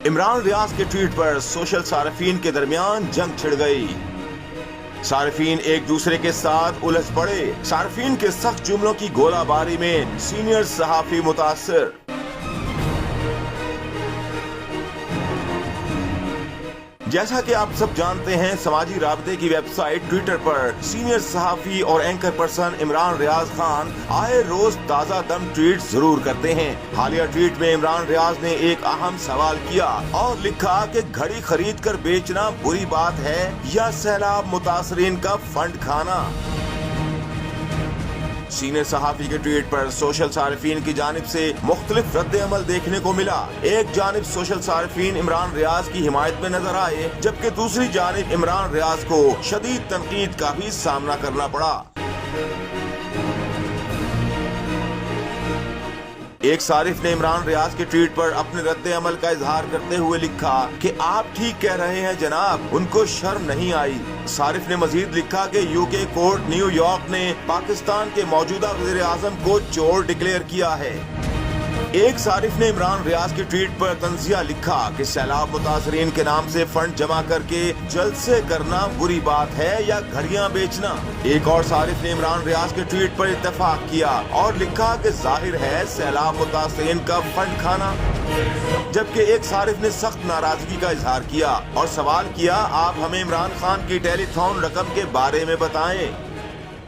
इमरान रियाज के ट्वीट पर सोशल सार्फिन के दरमियान जंग छिड़ गई। सार्फिन एक दूसरे के साथ उलझ पड़े। सार्फिन के सख्त जुमलों की गोलाबारी में सीनियर सहाफी मुतासिर। जैसा कि आप सब जानते हैं, समाजी राबते की वेबसाइट ट्विटर पर सीनियर सहाफी और एंकर पर्सन इमरान रियाज खान आए रोज ताजा दम ट्वीट जरूर करते हैं। हालिया ट्वीट में इमरान रियाज ने एक अहम सवाल किया और लिखा कि घड़ी खरीद कर बेचना बुरी बात है या सैलाब मुतासरीन का फंड खाना। सीनियर सहाफी के ट्वीट पर सोशल सार्फिन की जानिब से मुख्तलिफ रद्द अमल देखने को मिला। एक जानिब सोशल सार्फिन इमरान रियाज की हिमायत में नजर आए, जबकि दूसरी जानिब इमरान रियाज को शदीद तनकीद का भी सामना करना पड़ा। एक सारिफ ने इमरान रियाज के ट्वीट पर अपने रद्द अमल का इजहार करते हुए लिखा कि आप ठीक कह रहे हैं जनाब, उनको शर्म नहीं आई। सारिफ ने मजीद लिखा कि यूके कोर्ट न्यूयॉर्क ने पाकिस्तान के मौजूदा वज़ीर आज़म को चोर डिक्लेयर किया है। एक सारिफ ने इमरान रियाज के ट्वीट पर तंजिया लिखा कि सैलाब मुतासरीन के नाम से फंड जमा करके जलसे करना बुरी बात है या घड़ियां बेचना। एक और सारिफ ने इमरान रियाज के ट्वीट पर इत्तेफाक किया और लिखा कि जाहिर है सैलाब मुतासरीन का फंड खाना। जबकि एक सारिफ ने सख्त नाराजगी का इजहार किया और सवाल किया, आप हमें इमरान खान की टेलीथॉन रकम के बारे में बताएं।